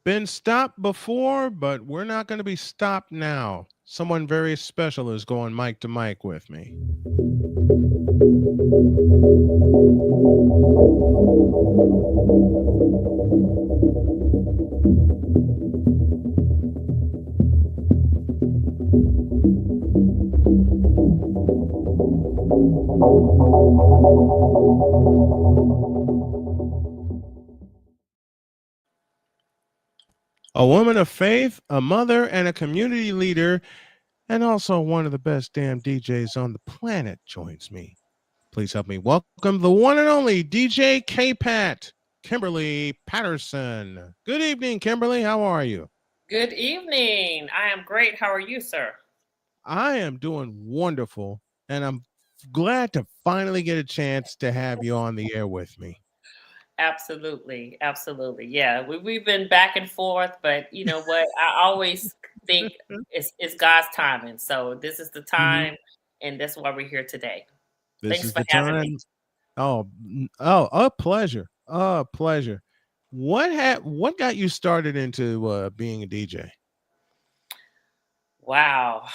been stopped before, but we're not going to be stopped now. Someone very special is going mic to mic with me. A woman of faith, a mother, and a community leader, and also one of the best damn DJs on the planet joins me. Please help me welcome the one and only DJ KPATT, Kimberly Patterson. Good evening, Kimberly. How are you? Good evening. I am great. How are you, sir? I am doing wonderful, and I'm glad to finally get a chance to have you on the air with me. Absolutely. Absolutely. Yeah, we've been back and forth, but you know what? I always think it's God's timing. So this is the time, and that's why we're here today. This Thanks is for the having me. time. A pleasure. A pleasure. What got you started into being a DJ? Wow.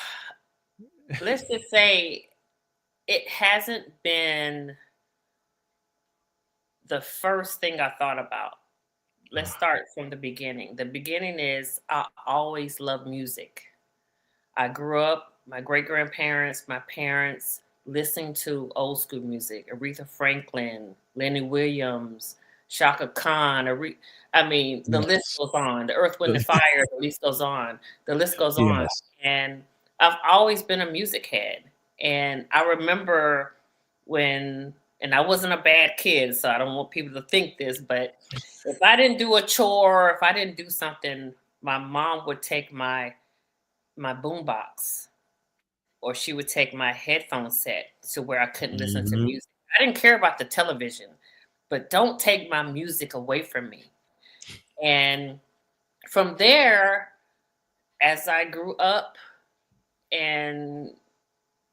Let's just say it hasn't been the first thing I thought about. Let's start from the beginning. The beginning is I always loved music. I grew up, my great grandparents, my parents listening to old school music, Aretha Franklin, Lenny Williams, Shaka Khan. The list goes on. The Earth, Wind, and Fire, the list goes on. The list goes on. Yes. And I've always been a music head. And I remember and I wasn't a bad kid, so I don't want people to think this, but if I didn't do a chore, if I didn't do something, my mom would take my boombox, or she would take my headphone set to where I couldn't listen to music. I didn't care about the television, but don't take my music away from me. And from there, as I grew up and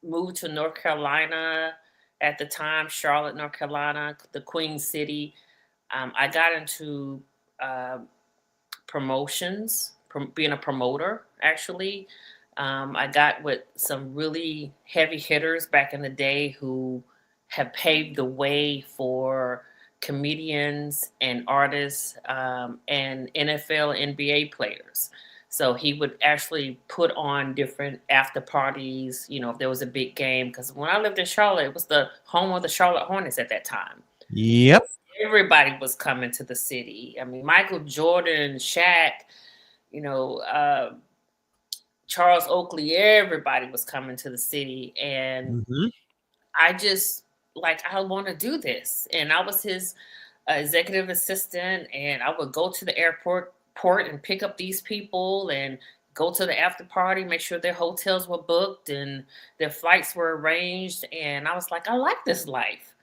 moved to North Carolina, at the time, Charlotte, North Carolina, the Queen City, I got into promotions, being a promoter, actually. I got with some really heavy hitters back in the day who have paved the way for comedians and artists and NFL, NBA players. So he would actually put on different after parties, if there was a big game. Because when I lived in Charlotte, it was the home of the Charlotte Hornets at that time. Yep. Everybody was coming to the city. I mean, Michael Jordan, Shaq, Charles Oakley, everybody was coming to the city. And I just, I want to do this. And I was his executive assistant, and I would go to the airport and pick up these people and go to the after party, make sure their hotels were booked and their flights were arranged. And I was like, I like this life.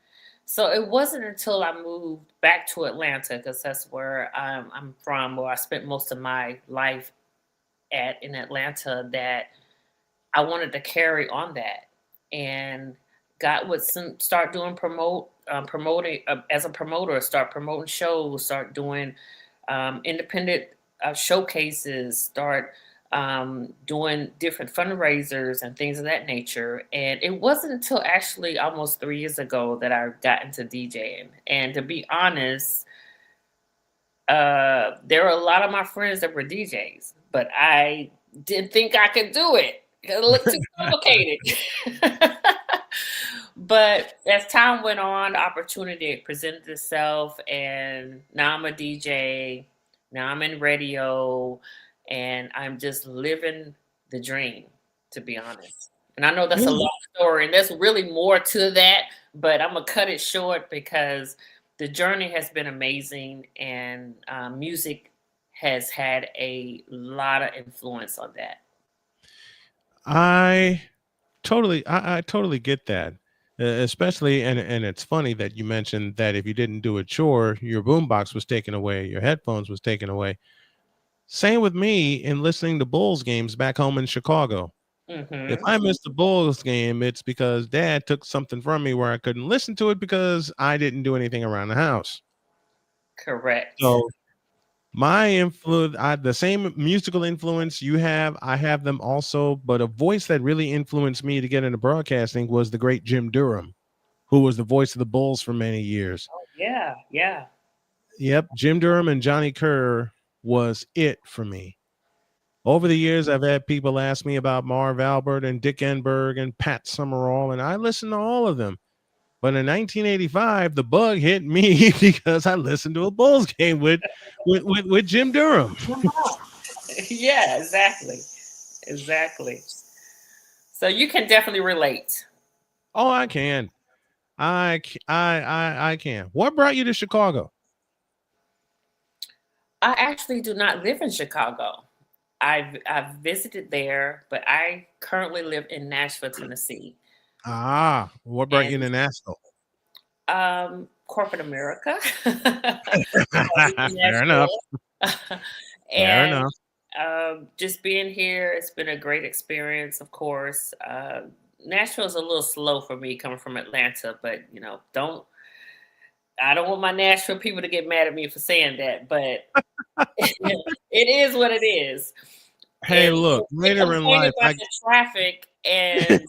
So it wasn't until I moved back to Atlanta, because that's where I'm from, where I spent most of my life in Atlanta, that I wanted to carry on that, and would start doing promoting as a promoter, start promoting shows, start doing independent showcases, start doing different fundraisers and things of that nature. And it wasn't until actually almost 3 years ago that I got into DJing. And to be honest, there were a lot of my friends that were DJs, but I didn't think I could do it because it looked too complicated. But as time went on, the opportunity presented itself, and now I'm a DJ. Now I'm in radio, and I'm just living the dream, to be honest. And I know that's a long story, and there's really more to that, but I'm going to cut it short because the journey has been amazing, and music has had a lot of influence on that. I totally get that. Especially, and it's funny that you mentioned that if you didn't do a chore, your boombox was taken away, your headphones was taken away. Same with me in listening to Bulls games back home in Chicago. If I missed the Bulls game, it's because Dad took something from me where I couldn't listen to it because I didn't do anything around the house. Correct. So My influence, the same musical influence you have, I have them also. But a voice that really influenced me to get into broadcasting was the great Jim Durham, who was the voice of the Bulls for many years. Oh, yeah, yeah. Yep, Jim Durham and Johnny Kerr was it for me. Over the years, I've had people ask me about Marv Albert and Dick Enberg and Pat Summerall, and I listened to all of them. But in 1985, the bug hit me because I listened to a Bulls game with Jim Durham. Yeah, exactly. Exactly. So you can definitely relate. Oh, I can. I can. What brought you to Chicago? I actually do not live in Chicago. I've visited there, but I currently live in Nashville, Tennessee. Ah, what brought you And to Nashville? corporate America. Fair enough. Fair And enough. just being here, it's been a great experience, of course. Nashville is a little slow for me coming from Atlanta, but I don't want my Nashville people to get mad at me for saying that, but it is what it is. Hey, And look, they later in complain life, about the traffic, and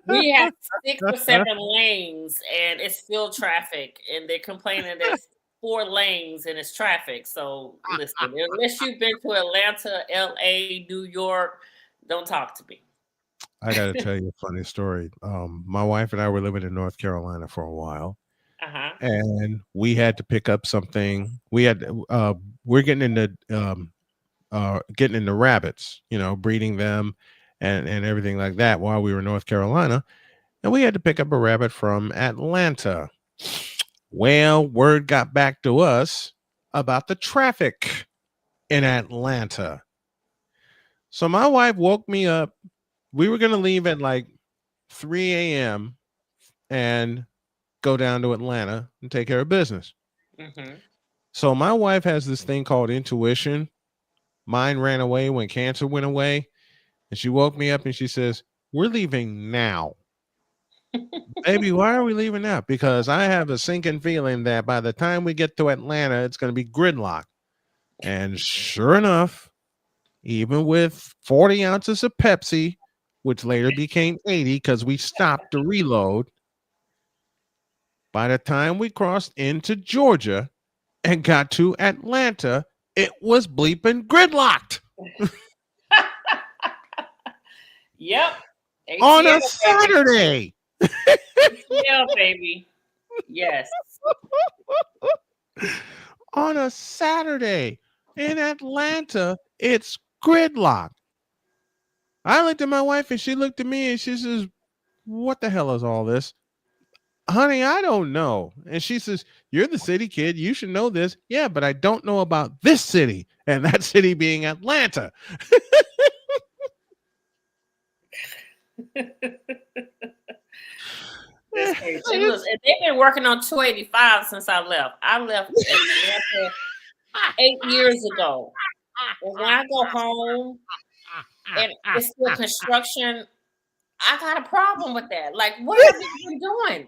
we have 6 or 7 lanes, and it's still traffic, and they're complaining there's 4 lanes and it's traffic. So listen, unless you've been to Atlanta, LA, New York, don't talk to me. I got to tell you a funny story. My wife and I were living in North Carolina for a while, Uh-huh. and we had to pick up something. We're getting into rabbits, breeding them and everything like that while we were in North Carolina. And we had to pick up a rabbit from Atlanta. Well, word got back to us about the traffic in Atlanta. So my wife woke me up. We were going to leave at like 3 a.m. and go down to Atlanta and take care of business. Mm-hmm. So my wife has this thing called intuition. Mine ran away when cancer went away. And she woke me up and she says, "We're leaving now." Baby, why are we leaving now? Because I have a sinking feeling that by the time we get to Atlanta, it's going to be gridlock. And sure enough, even with 40 ounces of Pepsi, which later became 80 because we stopped to reload, by the time we crossed into Georgia and got to Atlanta, it was bleeping gridlocked. Yep. On a ATL, Saturday. ATL, baby. Yes. On a Saturday in Atlanta, it's gridlock. I looked at my wife and she looked at me and she says, "What the hell is all this?" "Honey, I don't know." And she says, "You're the city kid. You should know this." "Yeah, but I don't know about this city." And that city being Atlanta. That's crazy. Look, they've been working on 285 since I left. I left Atlanta 8 years ago. And when I go home and it's still construction, I got a problem with that. Like, what have you been doing?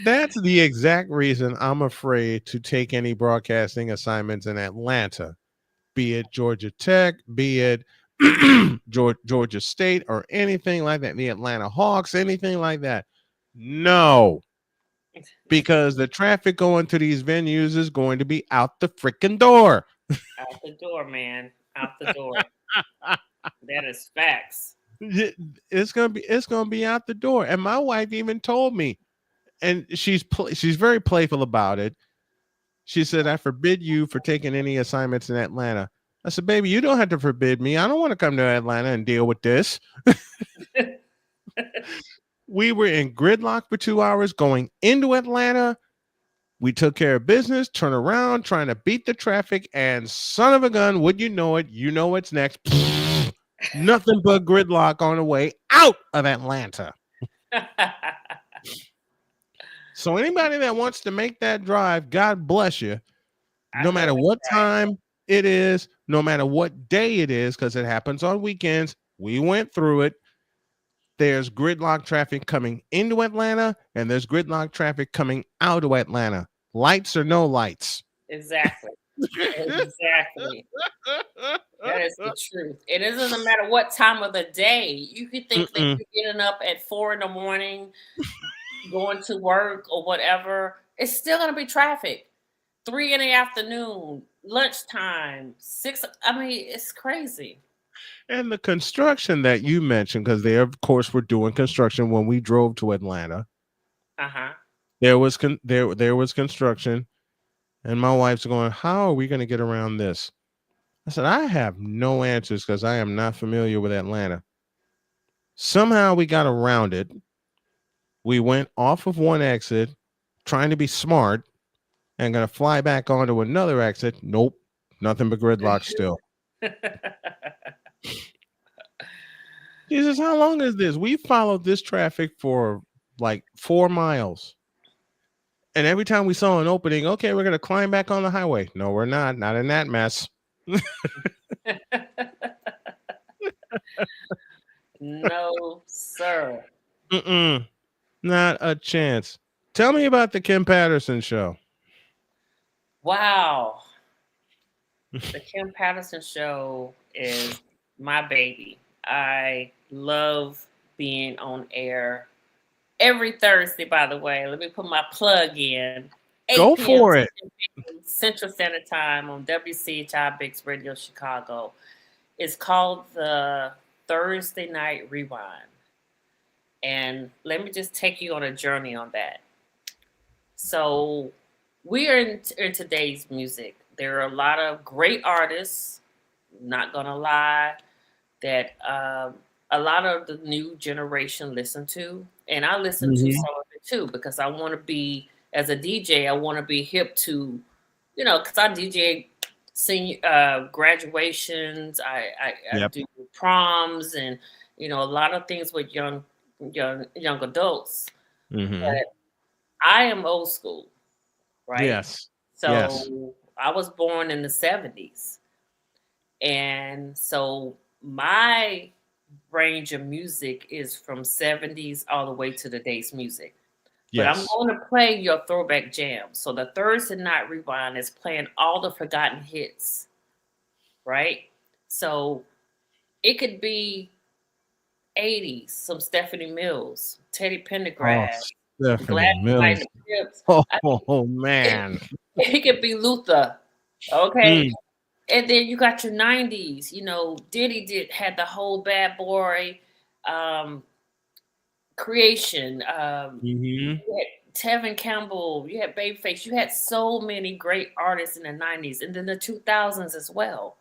That's the exact reason I'm afraid to take any broadcasting assignments in Atlanta, be it Georgia Tech, be it Georgia State, or anything like that, the Atlanta Hawks, anything like that. No, because the traffic going to these venues is going to be out the freaking door. Out the door, man. Out the door. That is facts. It's gonna be out the door. And my wife even told me, and she's very playful about it. She said, "I forbid you for taking any assignments in Atlanta." I said, "Baby, you don't have to forbid me. I don't want to come to Atlanta and deal with this." We were in gridlock for 2 hours going into Atlanta. We took care of business, turn around, trying to beat the traffic, and son of a gun, would you know it? You know what's next. Nothing but gridlock on the way out of Atlanta. So anybody that wants to make that drive, God bless you. No matter what time it is, no matter what day it is, because it happens on weekends. We went through it. there's gridlock traffic coming into Atlanta, and there's gridlock traffic coming out of Atlanta. Lights or no lights. Exactly. Exactly. That is the truth. It doesn't matter what time of the day. You could think that you're getting up at 4 a.m, going to work or whatever. It's still going to be traffic. 3 p.m, lunchtime, 6. I mean, it's crazy. And the construction that you mentioned, because they, of course, were doing construction when we drove to Atlanta. There was there was construction, and my wife's going, "How are we going to get around this?" I said, "I have no answers because I am not familiar with Atlanta." Somehow we got around it. We went off of one exit, trying to be smart, and going to fly back onto another exit. Nope, nothing but gridlock still. Jesus, how long is this? We followed this traffic for like 4 miles. And every time we saw an opening, okay, we're going to climb back on the highway. No, we're not. Not in that mess. No, sir. Not a chance. Tell me about the Kim Patterson show. Wow. The Kim Patterson show is my baby. I love being on air every Thursday, by the way. Let me put my plug in. Go for it. Central Standard Time on WCHI Biggs Radio Chicago. It's called the Thursday Night Rewind. And let me just take you on a journey on that. So we are in today's music. There are a lot of great artists, not going to lie, that a lot of the new generation listen to. And I listen to some of it too, because I want to be, as a DJ, I want to be hip to, because I DJ senior graduations, I do proms, and a lot of things with young adults. But I am old school, right? Yes. So I was born in the 70s, and so my range of music is from 70s all the way to today's music. But I'm going to play your throwback jam. So the Thursday Night Rewind is playing all the forgotten hits, right? So it could be 80s, some Stephanie Mills, Teddy Pendergrass, Stephanie Mills. Oh, man. It could be Luther, okay? And then you got your 90s, Diddy had the whole Bad Boy creation. You had Tevin Campbell, you had Babyface, you had so many great artists in the 90s, and then the 2000s as well,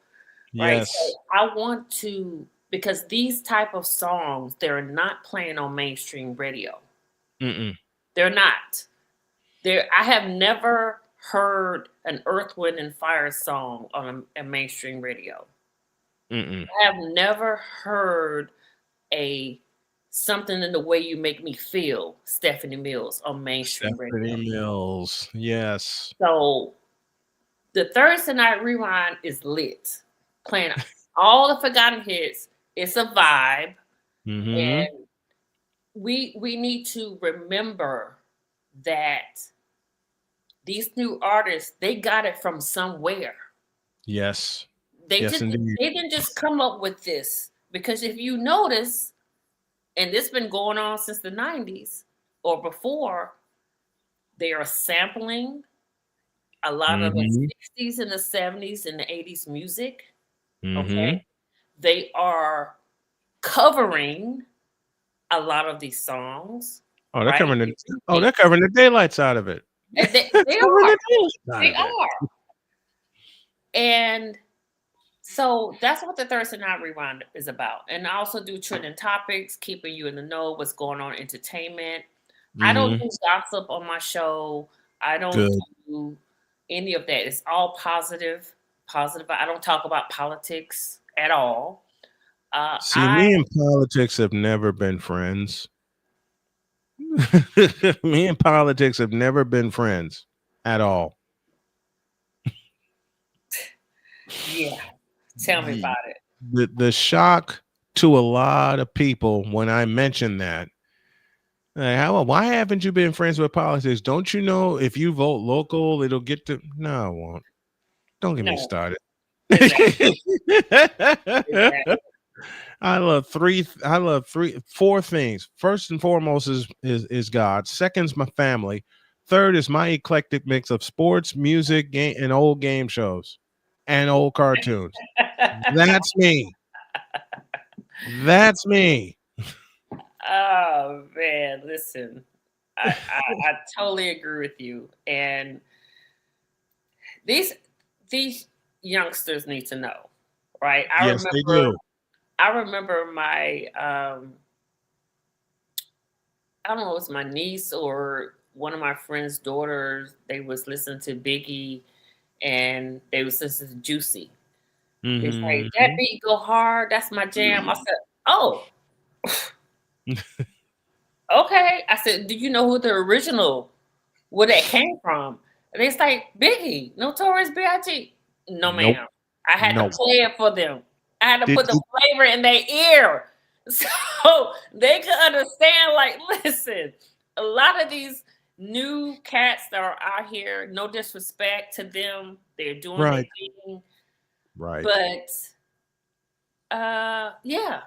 right? Yes. So I want to, because these type of songs, they're not playing on mainstream radio. They're not. I have never heard an Earth, Wind, and Fire song on a mainstream radio. I have never heard Something in the Way You Make Me Feel, Stephanie Mills, on mainstream radio. Stephanie Mills, yes. So the Thursday Night Rewind is lit, playing all the forgotten hits. It's a vibe, and we need to remember that these new artists, they got it from somewhere. Yes. They didn't just come up with this, because if you notice, and this has been going on since the 90s or before, they are sampling a lot of the 60s and the 70s and the 80s music. Okay. They are covering a lot of these songs. Oh, they're covering the daylights out of it. They are. And so that's what the Thursday Night Rewind is about. And I also do trending topics, keeping you in the know, what's going on, entertainment. I don't do gossip on my show. I don't do any of that. It's all positive. I don't talk about politics at all. Me and politics have never been friends. Me and politics have never been friends at all. Yeah. Tell me about it. The shock to a lot of people when I mention that. Like, why haven't you been friends with politics? Don't you know if you vote local, it'll get to. No, it won't. Don't get me No, started. exactly. Exactly. Four things. First and foremost is God. Second's my family. Third is my eclectic mix of sports, music, game, and old game shows and old cartoons. That's me. That's me. Oh man, listen, I totally agree with you. And these these youngsters need to know, right? Yes, they do. I remember my I don't know, it was my niece or one of my friend's daughters. They was listening to Biggie and they was listening to Juicy. They say, that Mm-hmm. beat go hard, that's my jam. I said, oh, okay. I said, do you know who the original, where that came from? And it's like, Biggie, Notorious B.I.G. No, Nope. ma'am. I had to Nope. play it for them. I had to Did put the you, flavor in their ear so they could understand. Like, listen, a lot of these new cats that are out here, no disrespect to them, they're doing their right? thing. Right. But yeah,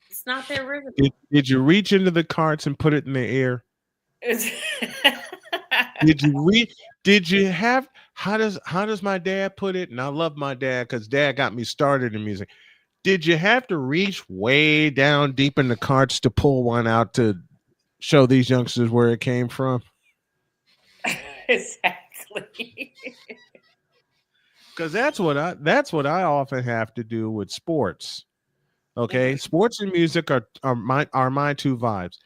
it's not the original. Did you reach into the carts and put it in the air? Did you read? Did you have? How does my dad put it? And I love my dad because dad got me started in music. Did you have to reach way down deep in the carts to pull one out to show these youngsters where it came from? Exactly. Because that's what I often have to do with sports. Okay, Mhm. sports and music are my two vibes.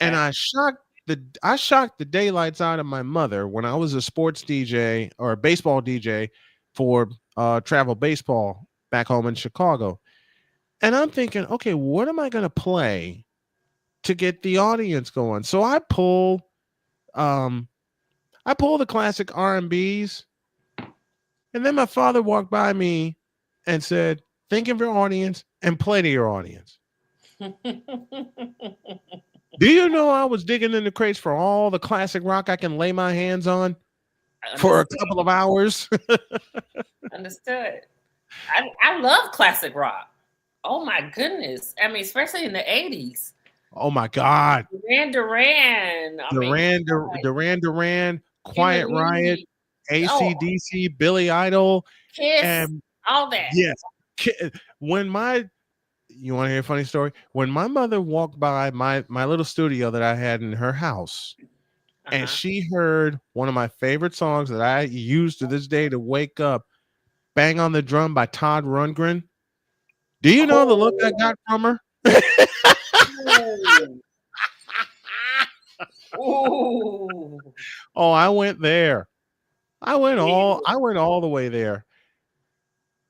And Okay. I shocked the daylights out of my mother when I was a sports DJ or a baseball DJ for travel baseball back home in Chicago. And I'm thinking, okay, what am I going to play to get the audience going? So um I pull the classic R&Bs, and then my father walked by me and said, "Think of your audience and play to your audience." Do you know I was digging in the crates for all the classic rock I can lay my hands on for a Understood. couple of hours? Understood. I love classic rock. Oh my goodness. I mean, especially in the 80s. Oh my God. Duran Duran. I mean, Duran, Quiet Riot, Kimberly. Oh, AC/DC, Billy Idol, Kiss, and all that. yes. When my You want to hear a funny story? When my mother walked by my little studio that I had in her house, and Uh-huh. she heard one of my favorite songs that I use to this day to wake up, "Bang on the Drum" by Todd Rundgren. Do you know the look I Oh, got from her? ooh, ooh. Oh, I went there. Really? I went all the way there.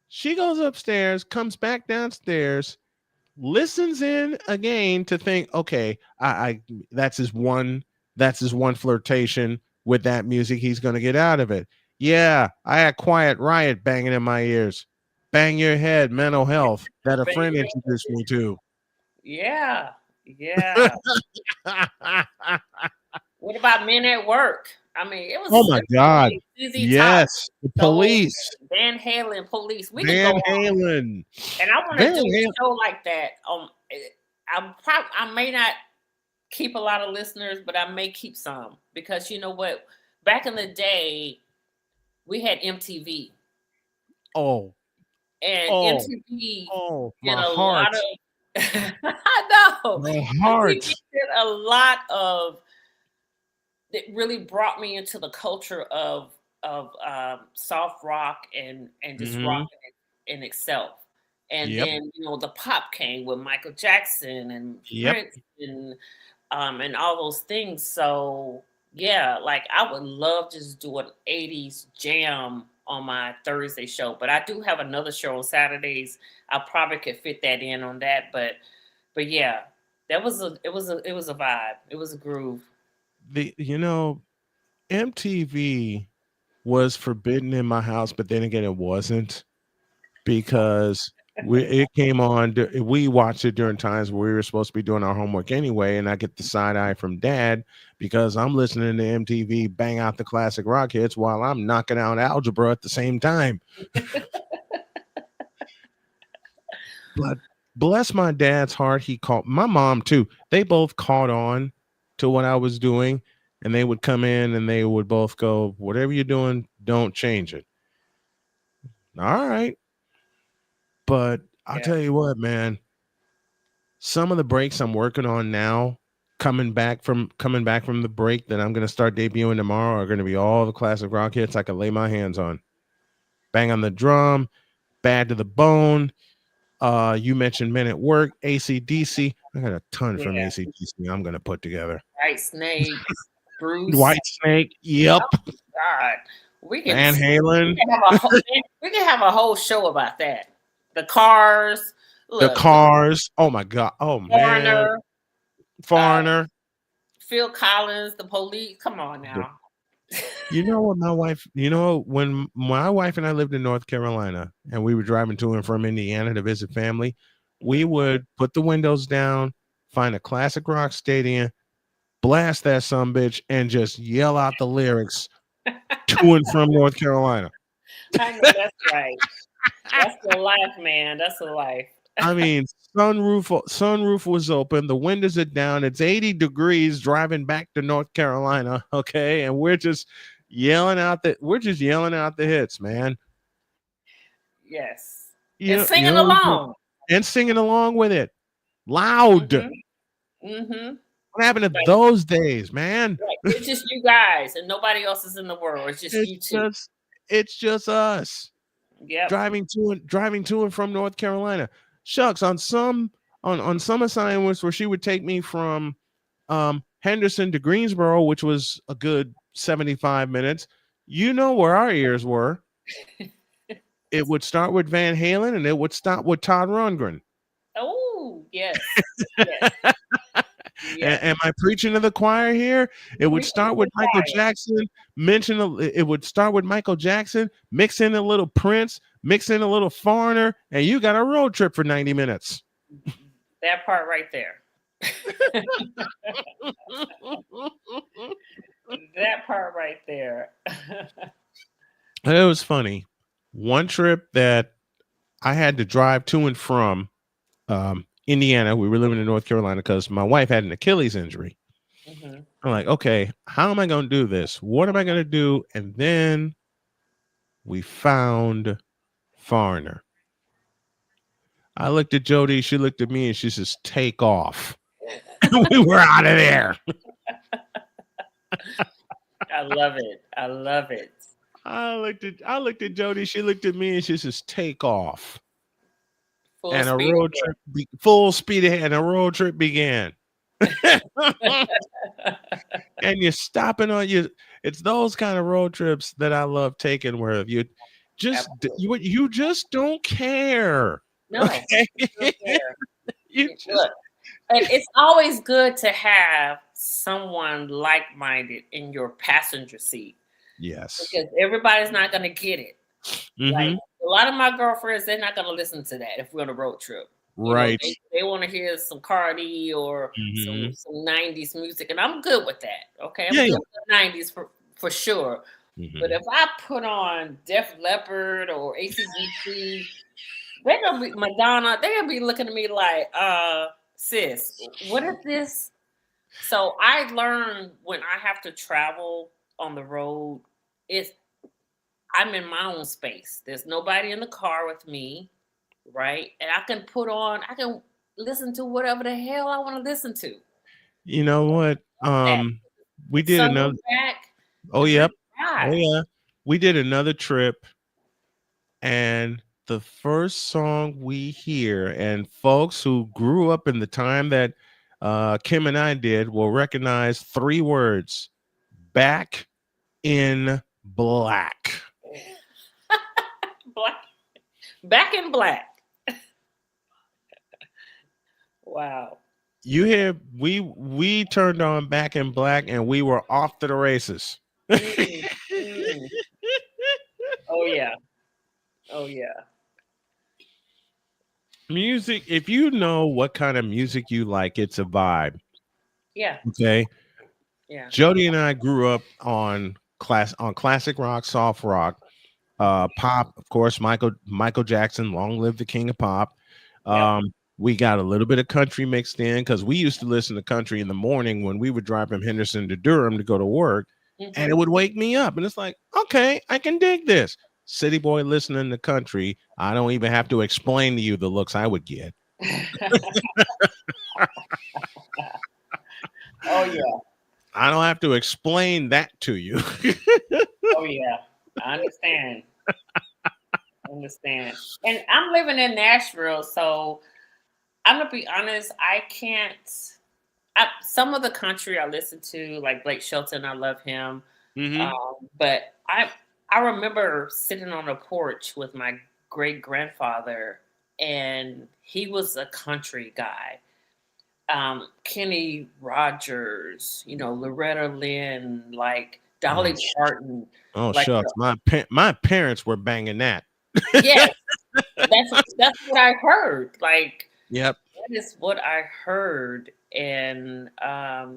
She goes upstairs, comes back downstairs, listens in again to think, okay, I that's his one flirtation with that music he's gonna get out of it. Yeah, I had Quiet Riot banging in my ears. Bang Your Head, Mental Health, that a friend Baby. introduced me to. Yeah. Yeah. What about Men at Work? I mean, Oh my God. ZZ Top, Yes, the the whole Police. Van Halen, Police. We could go Van on, Halen. and I want to Van do a Halen. show like that. I may not keep a lot of listeners, but I may keep some because you know what? Back in the day, we had MTV, Oh, and oh, MTV oh, did my a heart. lot of. I know My MTV heart. did a lot of. It really brought me into the culture of soft rock and just rock Hmm. in itself. And Yep. then the pop came with Michael Jackson and Yep. Prince and all those things. So yeah, like I would love to just do an 80s jam on my Thursday show. But I do have another show on Saturdays. I probably could fit that in on that. But yeah, it was a vibe. It was a groove. The MTV was forbidden in my house, but then again, it wasn't because It came on. We watched it during times where we were supposed to be doing our homework anyway, and I get the side eye from Dad because I'm listening to MTV bang out the classic rock hits while I'm knocking out algebra at the same time. But bless my dad's heart, he called my mom too. They both caught on to what I was doing, and they would come in and they would both go, "Whatever you're doing, don't change it." All right. But I'll tell you what, man, some of the breaks I'm working on now, coming back from the break that I'm going to start debuting tomorrow, are going to be all the classic rock hits I can lay my hands on. Bang on the Drum, Bad to the Bone. You mentioned Men at Work, AC/DC. I got a ton from AC/DC I'm going to put together. White Snake, Bruce. White Snake, yep. Oh, God. Van Halen. We can have a whole show about that. The Cars. Look, the Cars. Oh, my God. Oh, man. Foreigner. Phil Collins, The Police. Come on now. You know what, when my wife and I lived in North Carolina and we were driving to and from Indiana to visit family, we would put the windows down, find a classic rock stadium, blast that sumbitch, and just yell out the lyrics to and from North Carolina. I know, that's right. That's the life, man. That's the life. I mean, sunroof was open, the windows are down, it's 80 degrees driving back to North Carolina, okay, and we're just yelling out the hits, man. Yes. And singing along. And singing along with it. Loud. Mm-hmm. What happened to those days, man? Right. It's just you guys and nobody else is in the world. It's just you two. It's just us. Yeah. Driving to and from North Carolina. Shucks, on some assignments where she would take me from Henderson to Greensboro, which was a good 75 minutes, you know where our ears were. It would start with Van Halen and it would stop with Todd Rundgren. Oh, yes. Yes. Yes. Am I preaching to the choir here? It would start with Michael Jackson. It would start with Michael Jackson, mix in a little Prince, mix in a little Foreigner, and you got a road trip for 90 minutes. That part right there. That part right there. It was funny. One trip that I had to drive to and from Indiana. We were living in North Carolina because my wife had an Achilles injury. Mm-hmm. I'm like, okay, how am I going to do this? What am I going to do? And then we found Foreigner. I looked at Jody. She looked at me and she says, "Take off." We were out of there. I love it. I love it. I looked at Jody. She looked at me and she says, "Take off." And a road trip, full speed ahead, and a road trip began. And you're stopping on you. It's those kind of road trips that I love taking, where you just don't care. No, okay? Look, and it's always good to have someone like-minded in your passenger seat. Yes, because everybody's not going to get it. Mm-hmm. Like a lot of my girlfriends, they're not going to listen to that if we're on a road trip. Right. They want to hear some Cardi or some 90s music, and I'm good with that. Okay, I'm good with the 90s for sure. Mm-hmm. But if I put on Def Leppard or AC/DC, they're gonna be Madonna. They're gonna be looking at me like, sis, what is this? So I learned when I have to travel on the road, I'm in my own space. There's nobody in the car with me, right? And I can listen to whatever the hell I want to listen to. You know what? We did another. Oh, yep. Oh, yeah. We did another trip, and the first song we hear, and folks who grew up in the time that Kim and I did will recognize 3 words: Back in Black. Back in Black. Wow. You hear we turned on Back in Black and we were off to the races. Oh yeah. Oh yeah. Music, if you know what kind of music you like, it's a vibe. Yeah. Okay. Yeah. Jody and I grew up on classic rock, soft rock, pop, of course, Michael Jackson, long live the king of pop. Yep. We got a little bit of country mixed in because we used to listen to country in the morning when we would drive from Henderson to Durham to go to work, and it would wake me up. And it's like, okay, I can dig this. City boy listening to country. I don't even have to explain to you the looks I would get. Oh yeah. I don't have to explain that to you. Oh yeah. I understand. Understand. And I'm living in Nashville, so I'm gonna be honest. I can't. Some of the country I listen to, like Blake Shelton, I love him. But I remember sitting on a porch with my great grandfather, and he was a country guy. Kenny Rogers, Loretta Lynn, like Dolly Parton. Oh Like, shucks, my parents were banging that. yes, that's what I heard. Like, Yep. that is what I heard. And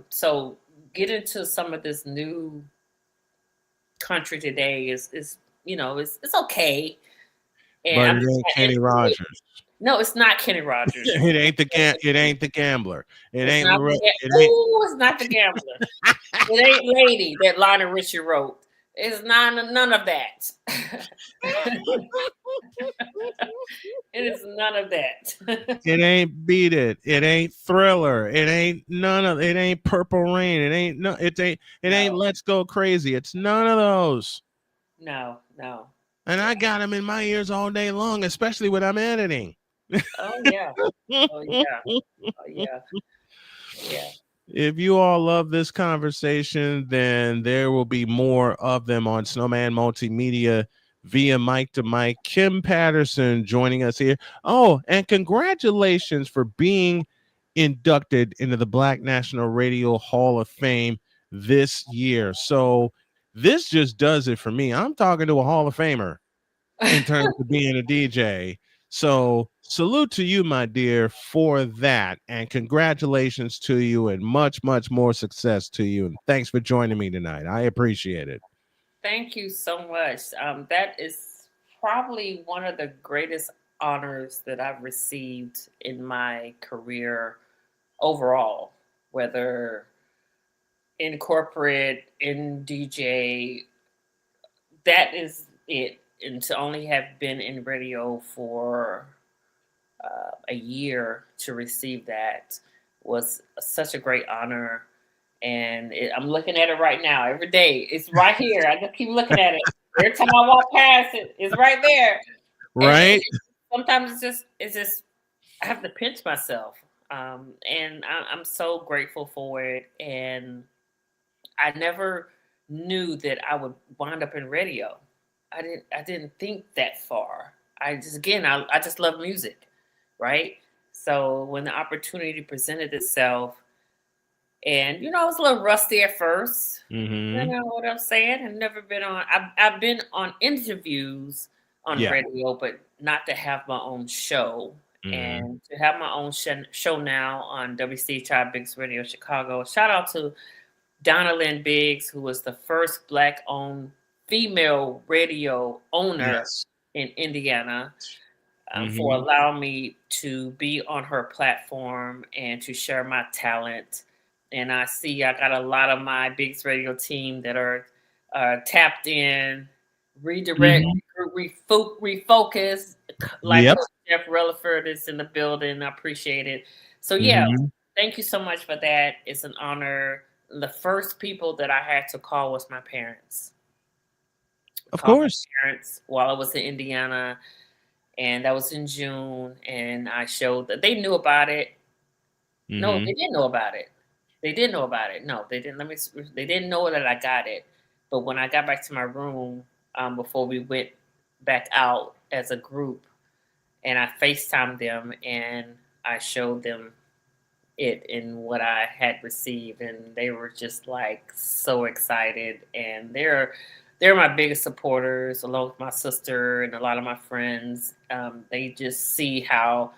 so get into some of this new country today is it's okay. And But I'm it just ain't not Kenny into it. Rogers. No, it's not Kenny Rogers. It ain't the gambler. It It's ain't not Loretta. It ain't. it's not the gambler. It ain't Lady that Lionel Richie wrote. It's none of that. It is none of that. It ain't Beat It. It ain't Thriller. It ain't none of. It ain't Purple Rain. It ain't no. It ain't. It ain't No, Let's Go Crazy. It's none of those. no, no. And Yeah. I got them in my ears all day long, especially when I'm editing. Oh yeah. Oh yeah. Oh yeah. Yeah. If you all love this conversation, then there will be more of them on Snowman Multimedia via mic to mic. Kim Patterson joining us here. Oh, and congratulations for being inducted into the Black National Radio Hall of Fame this year. So this just does it for me. I'm talking to a Hall of Famer in terms of being a DJ. So salute to you, my dear, for that. And congratulations to you and much, much more success to you. And thanks for joining me tonight. I appreciate it. Thank you so much. That is probably one of the greatest honors that I've received in my career overall, whether in corporate, in DJ. That is it. And to only have been in radio for a year to receive that was such a great honor. And I'm looking at it right now every day. It's right here. I just keep looking at it. Every time I walk past it, it's right there. And Right? sometimes it's just I have to pinch myself. And I'm so grateful for it. And I never knew that I would wind up in radio. I didn't think that far. I just love music, right? So when the opportunity presented itself, and I was a little rusty at first. You Mm-hmm. know what I'm saying? I've never been on. I've been on interviews on Yeah. radio, but not to have my own show. Mm-hmm. And to have my own show now on WCHI Biggs Radio Chicago. Shout out to Donna Lynn Biggs, who was the first Black-owned female radio owner Yes. in Indiana, for Mm-hmm. allowing me to be on her platform and to share my talent. And I got a lot of my Biggs Radio team that are tapped in, redirect, Mm-hmm. refocus. Like Yep. Jeff Relaford is in the building. I appreciate it. So yeah, Mm-hmm. thank you so much for that. It's an honor. The first people that I had to call was my parents. Of Called my course. parents while I was in Indiana, and that was in June. And I showed that they knew about it. No, Mm-hmm. they didn't know about it. They didn't know about it. No, they didn't. They didn't know that I got it. But when I got back to my room, before we went back out as a group, and I FaceTimed them and I showed them it and what I had received, and they were just like so excited. And they're my biggest supporters, along with my sister and a lot of my friends. They just see how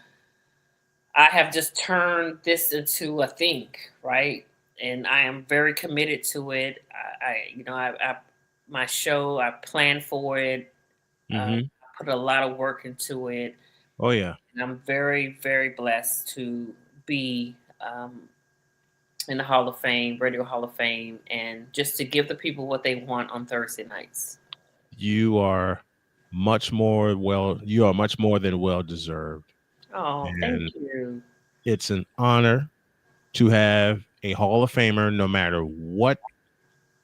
I have just turned this into a thing, right? And I am very committed to it. My show, I planned for it. I put a lot of work into it. Oh yeah. And I'm very, very blessed to be in the Hall of Fame, Radio Hall of Fame, and just to give the people what they want on Thursday nights. You are much more than well deserved. Oh, thank you. It's an honor to have a Hall of Famer, no matter what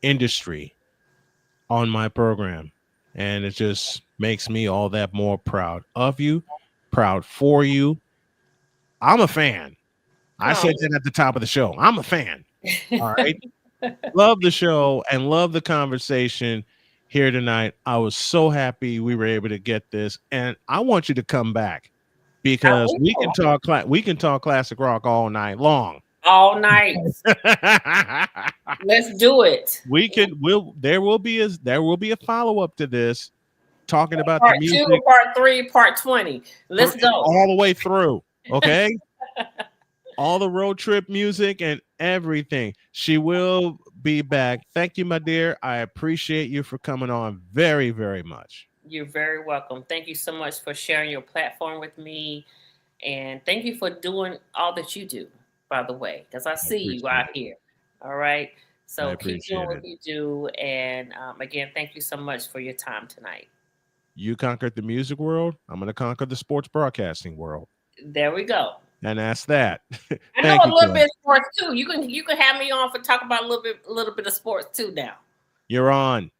industry, on my program. And it just makes me all that more proud of you, proud for you. I'm a fan. I said that at the top of the show. I'm a fan. All right. Love the show and love the conversation here tonight. I was so happy we were able to get this, and I want you to come back because we can talk classic rock all night long. All night. Let's do it. There will be a follow-up to this, talking about part the music. 2, part 3, part 20. Let's go all the way through. Okay. All the road trip music and everything. She will be back. Thank you, my dear. I appreciate you for coming on very, very much. You're very welcome. Thank you so much for sharing your platform with me. And thank you for doing all that you do, by the way, because I see you out here. All right. So keep doing what you do. And again, thank you so much for your time tonight. You conquered the music world. I'm going to conquer the sports broadcasting world. There we go. And that's that. I know a little bit of sports too. You can have me on for talk about a little bit of sports too now. You're on.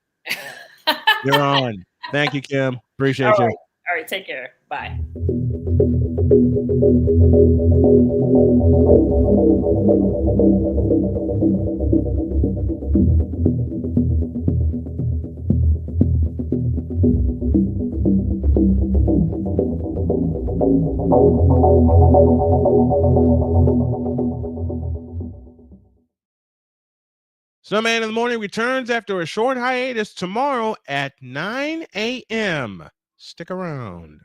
You're on. Thank you, Kim. Appreciate you. All right. Take care. Bye. Snowman in the Morning returns after a short hiatus tomorrow at 9 a.m. Stick around.